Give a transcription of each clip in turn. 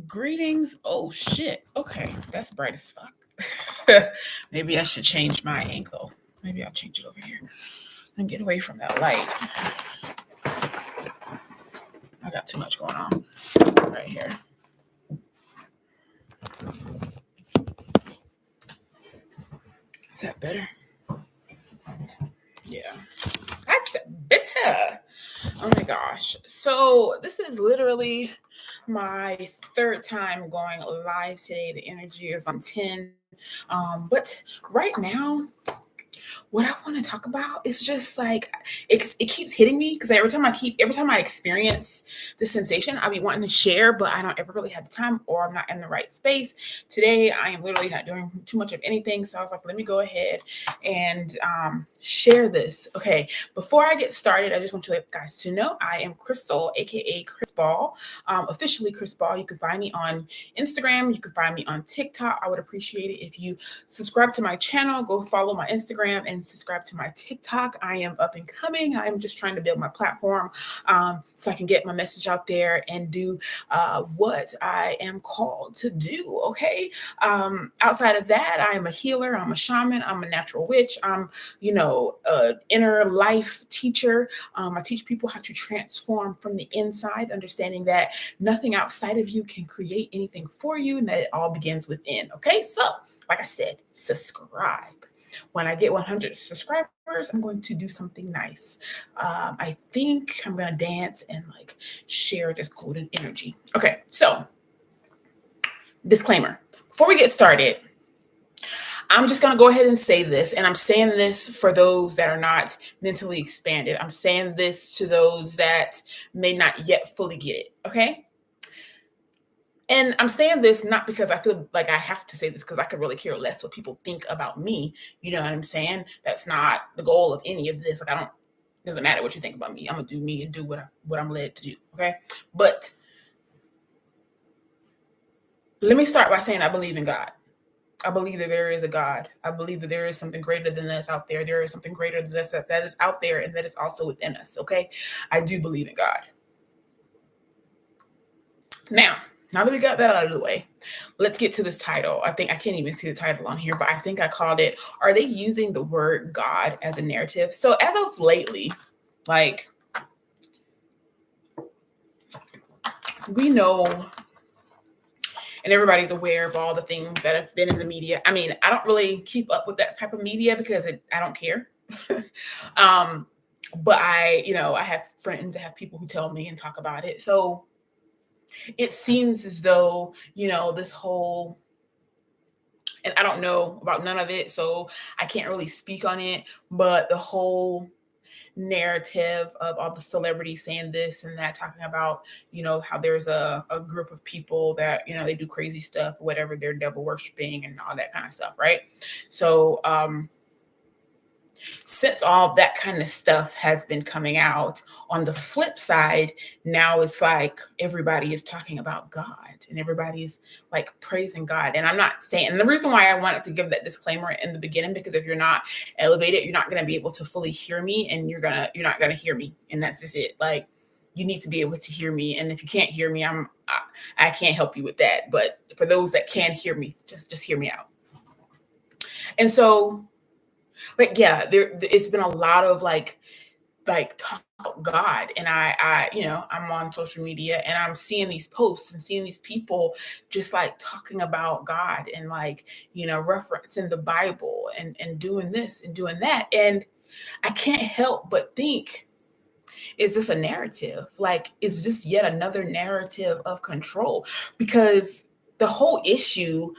Greetings. Oh shit. Okay, that's bright as fuck. Maybe I should change my angle. Maybe I'll change it over here and get away from that light. I got too much going on right here. Is that better? Yeah. That's better. Oh my gosh. So this is literally my third time going live today. The energy is on 10. But right now, what I want to talk about is just like it keeps hitting me because every time I experience the sensation, I'll be wanting to share, but I don't ever really have the time or I'm not in the right space. Today, I am literally not doing too much of anything, so I was like, let me go ahead and share this. Okay, before I get started, I just want you guys to know I am Crystal, aka Chris Ball, officially Chris Ball. You can find me on Instagram. You can find me on TikTok. I would appreciate it if you subscribe to my channel. Go follow my Instagram and subscribe to my TikTok. I am up and coming. I am just trying to build my platform so I can get my message out there and do what I am called to do. Okay. Outside of that, I am a healer. I'm a shaman. I'm a natural witch. I'm, an inner life teacher. I teach people how to transform from the inside, understanding that nothing outside of you can create anything for you and that it all begins within. Okay. So, like I said, subscribe. When I get 100 subscribers, I'm going to do something nice. I think I'm going to dance and share this golden energy. Okay, so disclaimer. Before we get started, I'm just going to go ahead and say this, and I'm saying this for those that are not mentally expanded. I'm saying this to those that may not yet fully get it, okay? And I'm saying this not because I feel like I have to say this because I could really care less what people think about me. You know what I'm saying? That's not the goal of any of this. Doesn't matter what you think about me. I'm gonna do me and do what I'm led to do. Okay. But let me start by saying I believe in God. I believe that there is a God. I believe that there is something greater than us out there. There is something greater than us that is out there and that is also within us. Okay. I do believe in God. Now that we got that out of the way, let's get to this title. I think I can't even see the title on here, but I think I called it, Are They Using the Word God as a Narrative? So as of lately, we know, and everybody's aware of all the things that have been in the media. I mean, I don't really keep up with that type of media because I don't care. But I have friends, I have people who tell me and talk about it. So it seems as though, this whole, and I don't know about none of it, so I can't really speak on it, but the whole narrative of all the celebrities saying this and that, talking about, how there's a group of people that, they do crazy stuff, whatever, they're devil worshiping and all that kind of stuff, right? So, since all that kind of stuff has been coming out, on the flip side, now it's like everybody is talking about God and everybody's praising God. And I'm not saying, and the reason why I wanted to give that disclaimer in the beginning, because if you're not elevated, you're not going to be able to fully hear me, and you're not going to hear me. And that's just it. You need to be able to hear me. And if you can't hear me, I can't help you with that. But for those that can hear me, just hear me out. And so, it's been a lot of talk about God, and I'm on social media and I'm seeing these posts and seeing these people just talking about God and referencing the Bible and doing this and doing that, and I can't help but think, is this a narrative? Is this yet another narrative of control? Because the whole issue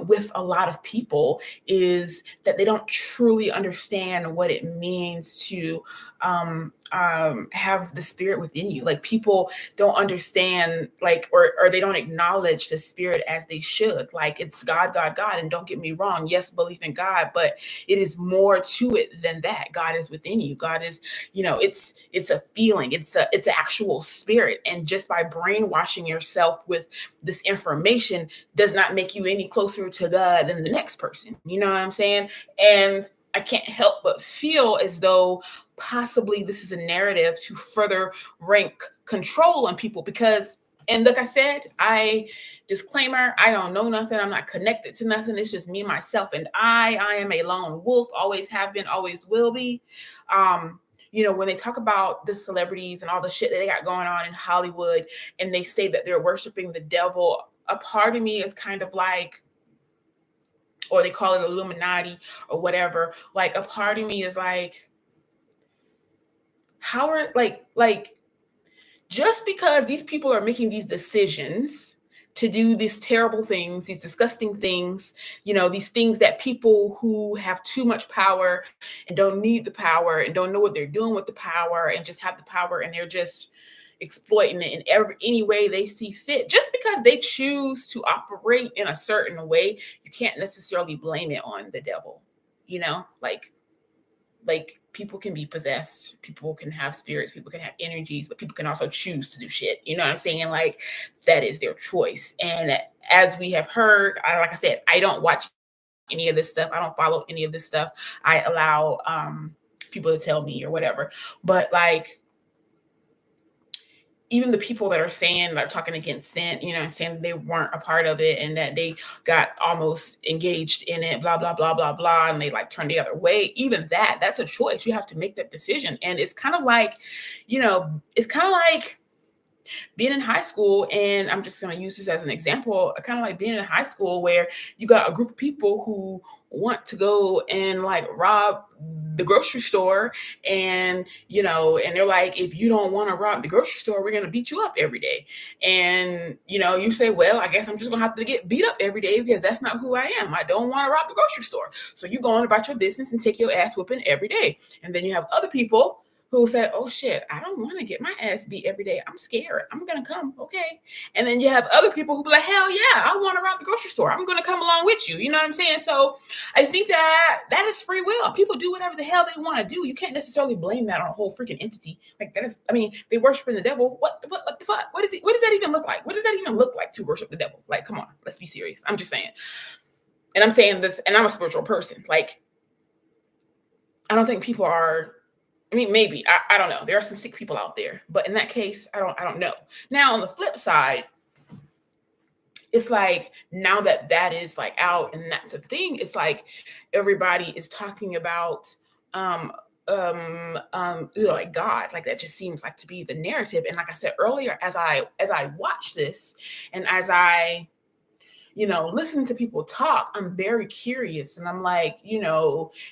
with a lot of people is that they don't truly understand what it means to have the spirit within you. People don't understand, or they don't acknowledge the spirit as they should. It's God, God, God. And don't get me wrong. Yes, believe in God, but it is more to it than that. God is within you. God is, it's a feeling. It's actual spirit. And just by brainwashing yourself with this information does not make you any closer to God than the next person. You know what I'm saying? And I can't help but feel as though possibly this is a narrative to further rank control on people, because And like I said, disclaimer, I don't know nothing. I'm not connected to nothing. It's just me, myself, and I am a lone wolf, always have been, always will be. When they talk about the celebrities and all the shit that they got going on in Hollywood, and they say that they're worshiping the devil, a part of me is kind of like, or they call it Illuminati or whatever. Like a part of me is like, how are like just because these people are making these decisions to do these terrible things, these disgusting things, these things that people who have too much power and don't need the power and don't know what they're doing with the power and just have the power and they're just exploiting it in any way they see fit. Just because they choose to operate in a certain way, you can't necessarily blame it on the devil, like people can be possessed, people can have spirits, people can have energies, but people can also choose to do shit. You know what I'm saying? Like that is their choice. And as we have heard, like I said, I don't watch any of this stuff. I don't follow any of this stuff. I allow people to tell me or whatever. But like, even the people that are saying, like talking against sin, saying they weren't a part of it and that they got almost engaged in it, blah, blah, blah, blah, blah, and they like turned the other way. Even that's a choice. You have to make that decision. And it's kind of like, being in high school, and I'm just going to use this as an example, kind of like being in high school where you got a group of people who want to go and like rob the grocery store, and and they're like, if you don't want to rob the grocery store, we're going to beat you up every day. And you say, well, I guess I'm just gonna have to get beat up every day because that's not who I am. I don't want to rob the grocery store. So you go on about your business and take your ass whooping every day. And then you have other people who said, oh shit, I don't want to get my ass beat every day. I'm scared. I'm going to come. Okay. And then you have other people who be like, hell yeah, I want to rob the grocery store. I'm going to come along with you. You know what I'm saying? So I think that is free will. People do whatever the hell they want to do. You can't necessarily blame that on a whole freaking entity. Like that is, they worshiping the devil. What the fuck? What does that even look like? What does that even look like to worship the devil? Like, come on, let's be serious. I'm just saying. And I'm saying this, and I'm a spiritual person. Like, I don't think people are, maybe, I don't know. There are some sick people out there, but in that case, I don't know. Now, on the flip side, it's like now that is like out and that's a thing, it's like everybody is talking about like God, like that just seems like to be the narrative. And like I said earlier, as I watch this and as I listen to people talk, I'm very curious. And I'm like,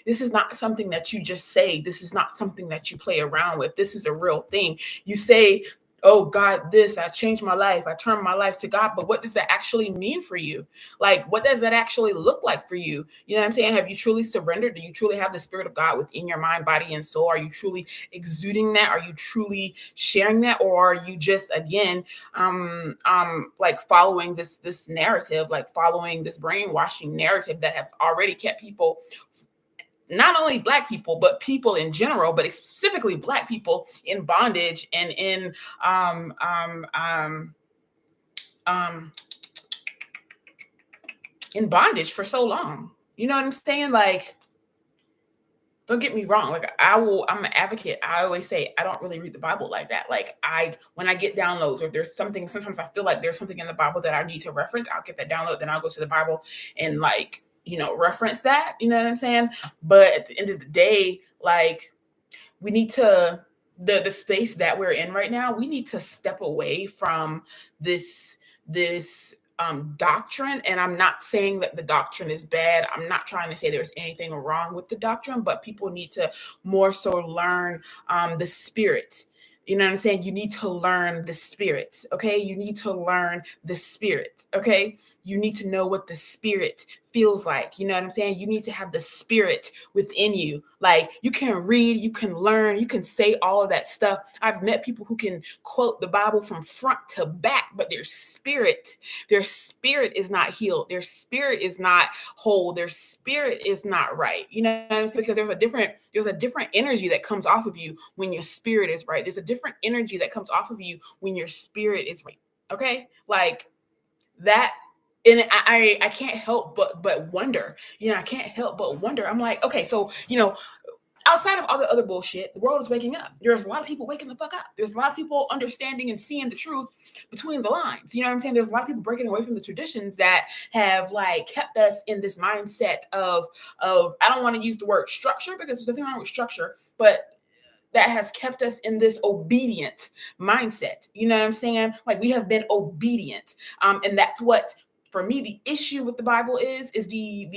this is not something that you just say. This is not something that you play around with. This is a real thing. You say, oh God, I changed my life. I turned my life to God. But what does that actually mean for you? Like, what does that actually look like for you? You know what I'm saying? Have you truly surrendered? Do you truly have the Spirit of God within your mind, body, and soul? Are you truly exuding that? Are you truly sharing that? Or are you just, again, like following this narrative, like following this brainwashing narrative that has already kept people, not only Black people, but people in general, but specifically Black people, in bondage and in bondage for so long. You know what I'm saying? Like, don't get me wrong. Like I'm an advocate. I always say I don't really read the Bible like that. Like when I get downloads or there's something, sometimes I feel like there's something in the Bible that I need to reference. I'll get that download. Then I'll go to the Bible and like, reference that, you know what I'm saying? But at the end of the day, like we need to, the space that we're in right now, we need to step away from this doctrine. And I'm not saying that the doctrine is bad. I'm not trying to say there's anything wrong with the doctrine, but people need to more so learn the spirit. You know what I'm saying? You need to learn the spirit, okay? You need to learn the spirit, okay? You need to know what the spirit feels like. You know what I'm saying? You need to have the spirit within you. Like you can read, you can learn, you can say all of that stuff. I've met people who can quote the Bible from front to back, but their spirit is not healed. Their spirit is not whole. Their spirit is not right. You know what I'm saying? Because there's a different energy that comes off of you when your spirit is right. There's a different energy that comes off of you when your spirit is right. Okay? Like that. And I can't help but wonder, I can't help but wonder. I'm like, okay, so, outside of all the other bullshit, the world is waking up. There's a lot of people waking the fuck up. There's a lot of people understanding and seeing the truth between the lines. You know what I'm saying? There's a lot of people breaking away from the traditions that have like kept us in this mindset of I don't want to use the word structure because there's nothing wrong with structure, but that has kept us in this obedient mindset. You know what I'm saying? Like we have been obedient. And that's what, for me, the issue with the Bible is the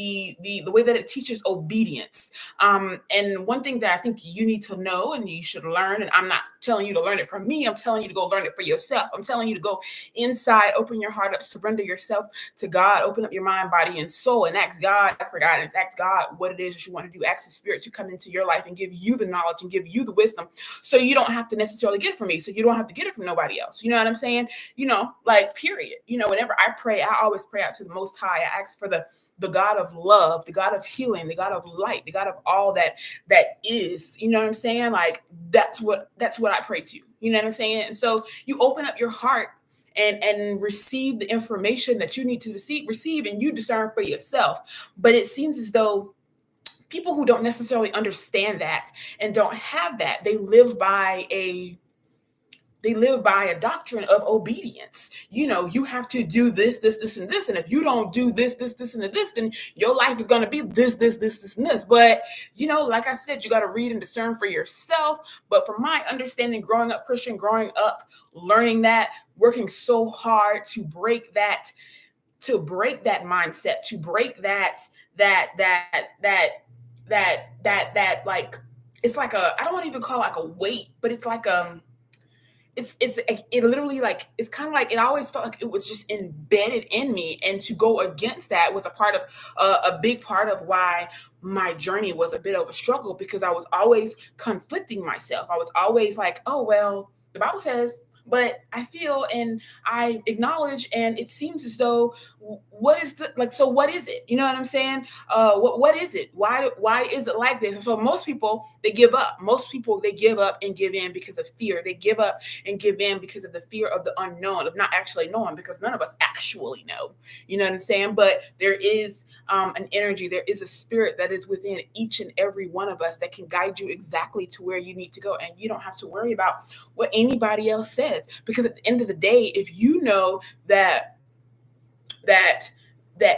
way that it teaches obedience. And one thing that I think you need to know and you should learn, and I'm not telling you to learn it from me, I'm telling you to go learn it for yourself. I'm telling you to go inside, open your heart up, surrender yourself to God, open up your mind, body, and soul, and ask God for guidance. Ask God what it is that you want to do. Ask the Spirit to come into your life and give you the knowledge and give you the wisdom, so you don't have to necessarily get it from me. So you don't have to get it from nobody else. You know what I'm saying? Like period. Whenever I pray, I always pray out to the Most High. I ask for the God of love, the God of healing, the God of light, the God of all that is. You know what I'm saying? Like that's what I pray to. You know what I'm saying? And so you open up your heart and receive the information that you need to receive, and you discern for yourself. But it seems as though people who don't necessarily understand that and don't have that, they live by a doctrine of obedience. You have to do this, and this. And if you don't do this, and this, then your life is going to be this, and this. But, like I said, you got to read and discern for yourself. But from my understanding, growing up Christian, growing up, learning that, working so hard to break that mindset, to break that like, it's like I don't want to even call it like a weight, but it's like, it literally, like, it's kind of like, it always felt like it was just embedded in me, and to go against that was a big part of why my journey was a bit of a struggle, because I was always conflicting myself. I was always like, oh, well, the Bible says, but I feel and I acknowledge, and it seems as though, so what is it? You know what I'm saying? What is it? Why is it like this? And so most people, they give up. Most people, they give up and give in because of fear. They give up and give in because of the fear of the unknown, of not actually knowing, because none of us actually know. You know what I'm saying? But there is an energy, there is a spirit that is within each and every one of us that can guide you exactly to where you need to go. And you don't have to worry about what anybody else says, because at the end of the day, if you know that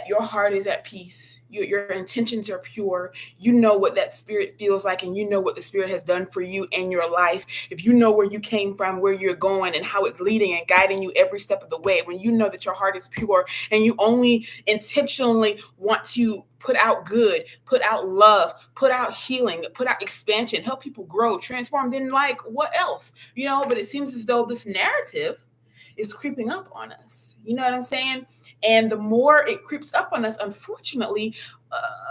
your heart is at peace, your intentions are pure, you know what that spirit feels like, and you know what the spirit has done for you in your life. If you know where you came from, where you're going, and how it's leading and guiding you every step of the way, when you know that your heart is pure and you only intentionally want to put out good, put out love, put out healing, put out expansion, help people grow, transform, then like, what else? But it seems as though this narrative is creeping up on us. You know what I'm saying? And the more it creeps up on us, unfortunately,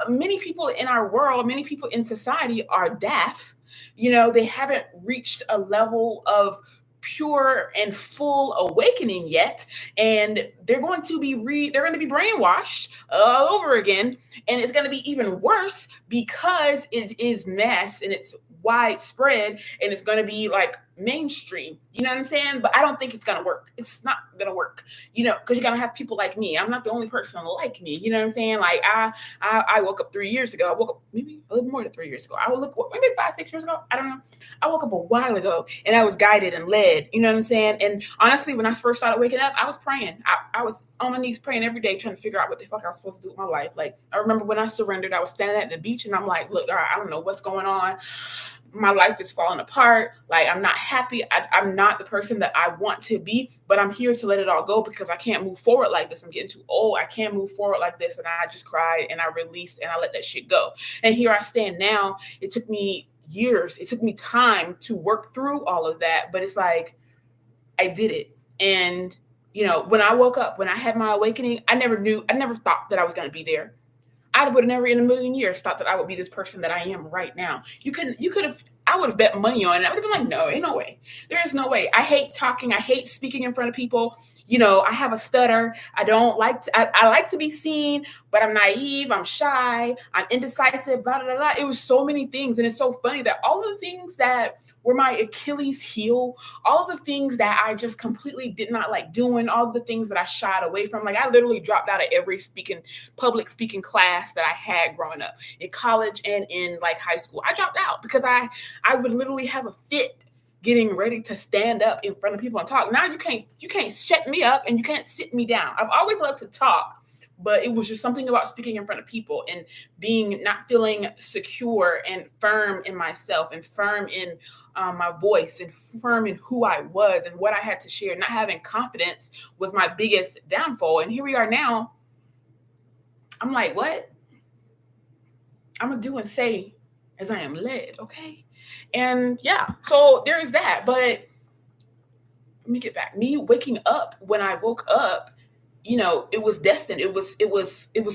many people in our world, many people in society are deaf. They haven't reached a level of pure and full awakening yet, and they're going to be brainwashed all over again, and it's going to be even worse because it is mass and it's widespread, and it's going to be like mainstream. You know what I'm saying? But I don't think it's going to work. It's not going to work, because you're going to have people like me. I'm not the only person like me. You know what I'm saying? Like I woke up 3 years ago. I woke up maybe a little more than 3 years ago. Maybe 5-6 years ago. I don't know. I woke up a while ago, and I was guided and led. You know what I'm saying? And honestly, when I first started waking up, I was praying. I was on my knees praying every day, trying to figure out what the fuck I was supposed to do with my life. Like, I remember when I surrendered, I was standing at the beach, and I'm like, look, God, I don't know what's going on. My life is falling apart. Like, I'm not happy. I'm not the person that I want to be, but I'm here to let it all go, because I can't move forward like this. I'm getting too old. I can't move forward like this. And I just cried, and I released, and I let that shit go. And here I stand now. It took me years. It took me time to work through all of that, but it's like, I did it. And, when I woke up, when I had my awakening, I never thought that I was going to be there. I would have never in a million years thought that I would be this person that I am right now. I would have bet money on it. I would have been like, no, ain't no way. There is no way. I hate talking. I hate speaking in front of people. I have a stutter. I like to be seen, but I'm naive, I'm shy, I'm indecisive, blah, blah, blah. It was so many things. And it's so funny that all of the things that were my Achilles heel, all of the things that I just completely did not like doing, all of the things that I shied away from. Like I literally dropped out of every public speaking class that I had growing up in college and in like high school. I dropped out because I would literally have a fit getting ready to stand up in front of people and talk. Now you can't shut me up and you can't sit me down. I've always loved to talk, but it was just something about speaking in front of people and being not feeling secure and firm in myself and firm in my voice and firm in who I was and what I had to share. Not having confidence was my biggest downfall. And here we are now. I'm like, what? I'm gonna do and say as I am led, okay? And yeah, so there's that. But let me get back. Me waking up, when I woke up, it was destined. It was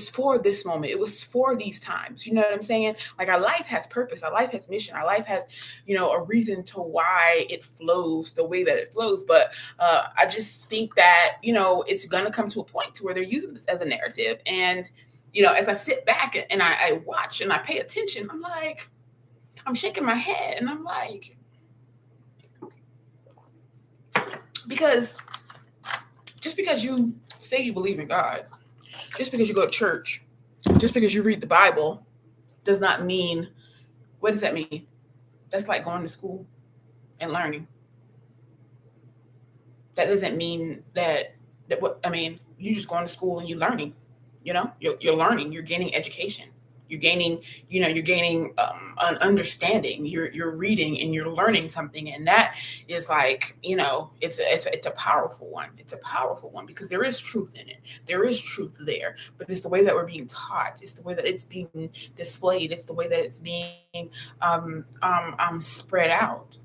for this moment. It was for these times. You know what I'm saying? Like our life has purpose. Our life has mission. Our life has, a reason to why it flows the way that it flows. But I just think that, it's gonna come to a point to where they're using this as a narrative. And, as I sit back and I watch and I pay attention, I'm shaking my head and I'm like, because just because you say you believe in God, just because you go to church, just because you read the Bible does not mean, what does that mean? That's like going to school and learning. That doesn't mean you just going to school and you're learning, you're learning, you're gaining education. You're gaining an understanding. You're reading and you're learning something, and that is like, it's a powerful one. It's a powerful one because there is truth in it. There is truth there, but it's the way that we're being taught. It's the way that it's being displayed. It's the way that it's being spread out.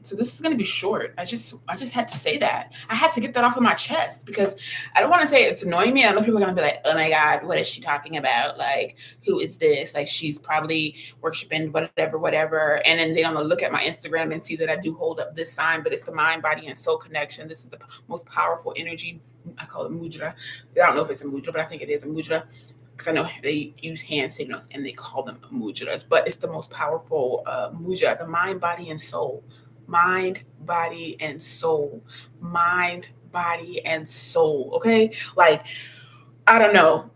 So this is going to be short. I just had to say that. I had to get that off of my chest because I don't want to say it's annoying me. I know people are going to be like, oh my God, what is she talking about? Like, who is this? Like, she's probably worshiping whatever. And then they're going to look at my Instagram and see that I do hold up this sign, but it's the mind, body, and soul connection. This is the most powerful energy. I call it mudra. I don't know if it's a mudra, but I think it is a mudra, because I know they use hand signals and they call them mudras, but it's the most powerful mudra, the mind, body, and soul. Mind, body, and soul. Mind, body, and soul. Okay? Like, I don't know.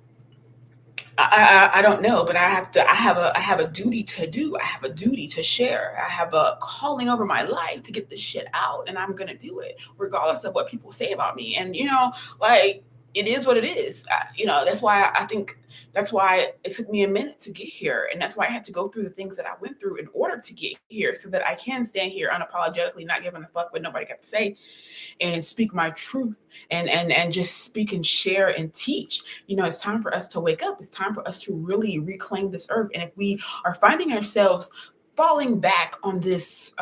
I don't know, but I have a duty to do. I have a duty to share. I have a calling over my life to get this shit out, and I'm gonna do it regardless of what people say about me. And like, it is what it is. That's why I think that's why it took me a minute to get here, and that's why I had to go through the things that I went through in order to get here, so that I can stand here unapologetically, not giving a fuck what nobody got to say, and speak my truth and just speak and share and teach. It's time for us to wake up. It's time for us to really reclaim this earth. And if we are finding ourselves falling back on this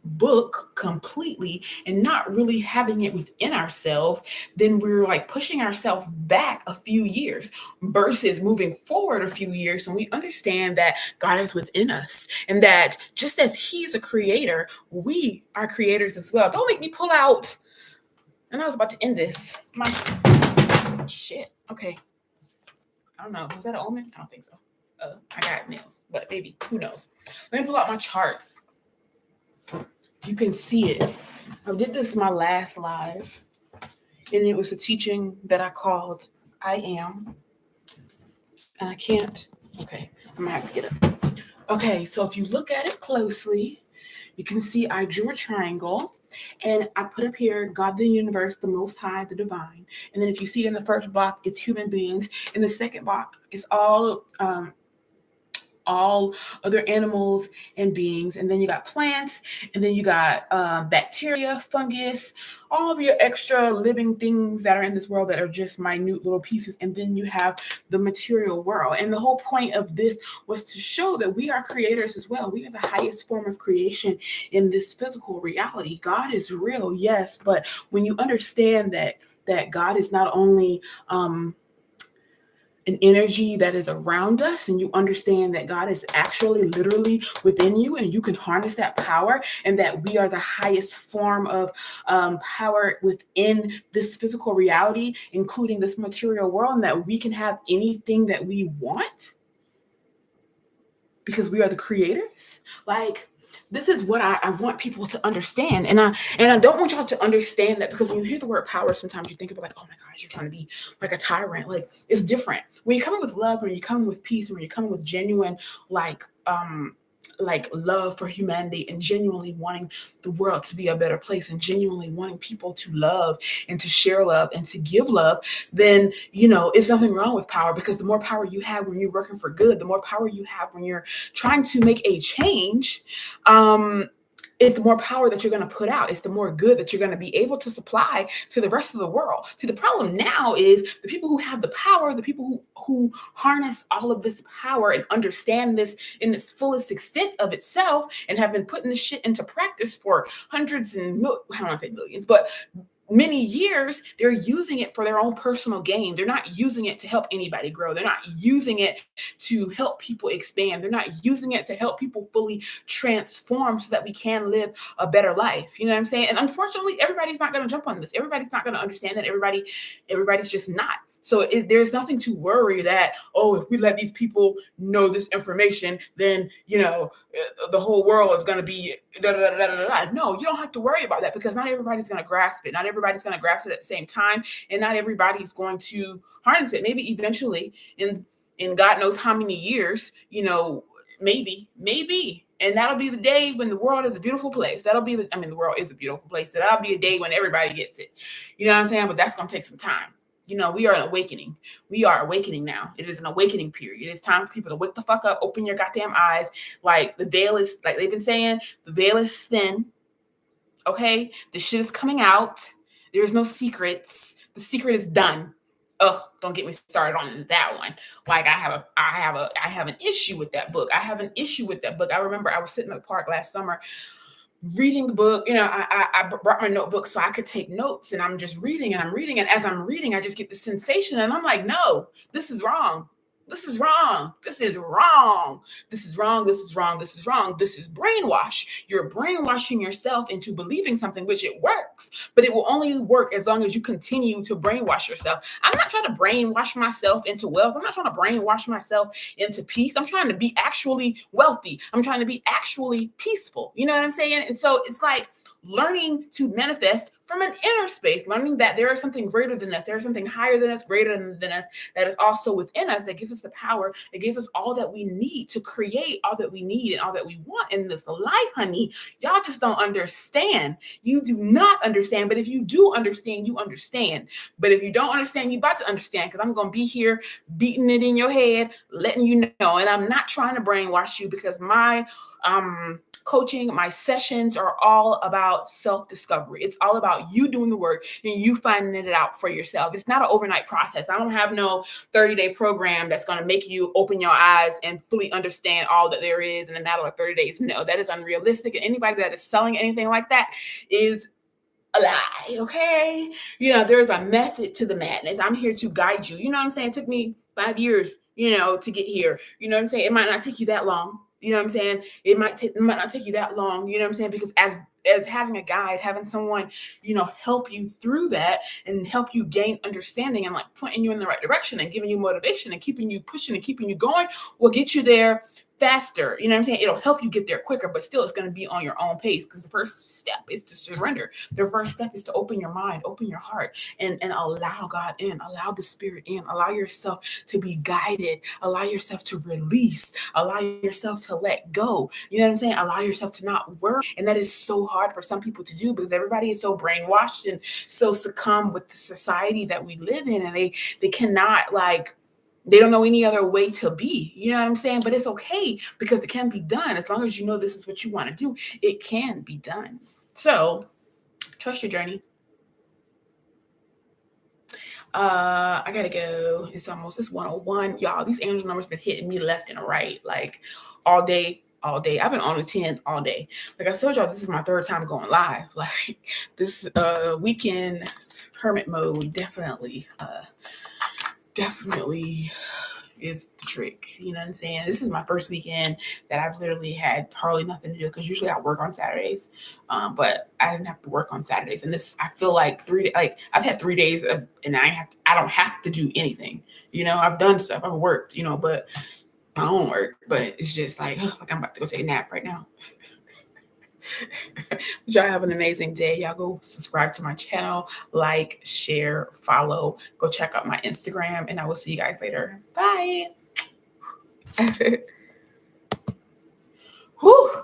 book completely and not really having it within ourselves, then we're like pushing ourselves back a few years versus moving forward a few years. And we understand that God is within us, and that just as He's a creator, we are creators as well. Don't make me pull out. And I was about to end this. My shit. Okay. I don't know. Was that an omen? I don't think so. I got nails, but maybe. Who knows? Let me pull out my chart. You can see it. I did this my last live, and it was a teaching that I called I Am. And I can't. Okay, I'm gonna have to get up. Okay, so if you look at it closely, you can see I drew a triangle, and I put up here God, the universe, the Most High, the divine. And then if you see in the first block, it's human beings. In the second block, it's all other animals and beings. And then you got plants, and then you got bacteria, fungus, all of your extra living things that are in this world that are just minute little pieces. And then you have the material world. And the whole point of this was to show that we are creators as well. We are the highest form of creation in this physical reality. God is real, yes, but when you understand that God is not only an energy that is around us, and you understand that God is actually literally within you, and you can harness that power, and that we are the highest form of power within this physical reality, including this material world, and that we can have anything that we want because we are the creators. Like, this is what I want people to understand. And I don't want y'all to understand that, because when you hear the word power, sometimes you think about like, oh my gosh, you're trying to be like a tyrant. Like, it's different. When you're coming with love, when you're coming with peace, and when you're coming with genuine like love for humanity, and genuinely wanting the world to be a better place, and genuinely wanting people to love and to share love and to give love, then it's nothing wrong with power. Because the more power you have when you're working for good, the more power you have when you're trying to make a change, it's the more power that you're going to put out. It's the more good that you're going to be able to supply to the rest of the world. See, the problem now is the people who have the power, the people who harness all of this power and understand this in its fullest extent of itself, and have been putting this shit into practice for hundreds and I don't want to say millions, but many years, they're using it for their own personal gain. They're not using it to help anybody grow. They're not using it to help people expand. They're not using it to help people fully transform so that we can live a better life. You know what I'm saying? And unfortunately, everybody's not going to jump on this. Everybody's not going to understand that. Everybody's just not. So there's nothing to worry that, oh, if we let these people know this information, then, the whole world is going to be da, da, da, da, da. No, you don't have to worry about that, because not everybody's going to grasp it. Not everybody's going to grasp it at the same time. And not everybody's going to harness it. Maybe eventually in God knows how many years, maybe. And that'll be the day when the world is a beautiful place. The world is a beautiful place. So that'll be a day when everybody gets it. You know what I'm saying? But that's going to take some time. We are awakening. We are awakening now. It is an awakening period. It's time for people to wake the fuck up, open your goddamn eyes. Like, the veil is, like they've been saying, the veil is thin. Okay? The shit is coming out. There's no secrets. The secret is done. Ugh, don't get me started on that one. Like, I have an issue with that book. I remember I was sitting in the park last summer reading the book. I brought my notebook so I could take notes, and I'm just reading, and as I'm reading, I just get the sensation, and I'm like, no, this is wrong. This is wrong. This is wrong. This is wrong. This is wrong. This is wrong. This is brainwash. You're brainwashing yourself into believing something, which it works, but it will only work as long as you continue to brainwash yourself. I'm not trying to brainwash myself into wealth. I'm not trying to brainwash myself into peace. I'm trying to be actually wealthy. I'm trying to be actually peaceful. You know what I'm saying? And so it's like learning to manifest from an inner space, learning that there is something greater than us. There is something higher than us, greater than us, that is also within us, that gives us the power, that gives us all that we need to create all that we need and all that we want in this life, honey. Y'all just don't understand. You do not understand. But if you do understand, you understand. But if you don't understand, you about to understand, because I'm going to be here beating it in your head, letting you know. And I'm not trying to brainwash you, because my coaching, my sessions are all about self-discovery. It's all about you doing the work and you finding it out for yourself. It's not an overnight process. I don't have no 30-day program that's going to make you open your eyes and fully understand all that there is in a matter of 30 days. No, that is unrealistic. And anybody that is selling anything like that is a lie, okay? There's a method to the madness. I'm here to guide you. You know what I'm saying? It took me 5 years, to get here. You know what I'm saying? It might not take you that long. You know what I'm saying? It might not take you that long. You know what I'm saying? Because as having a guide, having someone, help you through that and help you gain understanding and like pointing you in the right direction and giving you motivation and keeping you pushing and keeping you going will get you there faster. You know what I'm saying? It'll help you get there quicker, but still it's going to be on your own pace, because the first step is to surrender. The first step is to open your mind, open your heart, and allow God in, allow the Spirit in, allow yourself to be guided, allow yourself to release, allow yourself to let go. You know what I'm saying? Allow yourself to not worry. And that is so hard for some people to do, because everybody is so brainwashed and so succumbed with the society that we live in, and they cannot they don't know any other way to be. You know what I'm saying? But it's okay, because it can be done. As long as you know this is what you want to do, it can be done. So trust your journey. I gotta go. It's 101. Y'all, these angel numbers been hitting me left and right, like all day. I've been on the 10 all day. Like I told y'all, this is my third time going live. Like this weekend hermit mode definitely definitely is the trick. You know what I'm saying? This is my first weekend that I've literally had hardly nothing to do because usually I work on Saturdays, but I didn't have to work on Saturdays. And this, I feel like I've had 3 days and I don't have to do anything. You know, I've done stuff, I've worked, you know, but my own work. But it's just like I'm about to go take a nap right now. Y'all have an amazing day. Y'all go subscribe to my channel, like, share, follow. Go check out my Instagram, and I will see you guys later. Bye. Whew.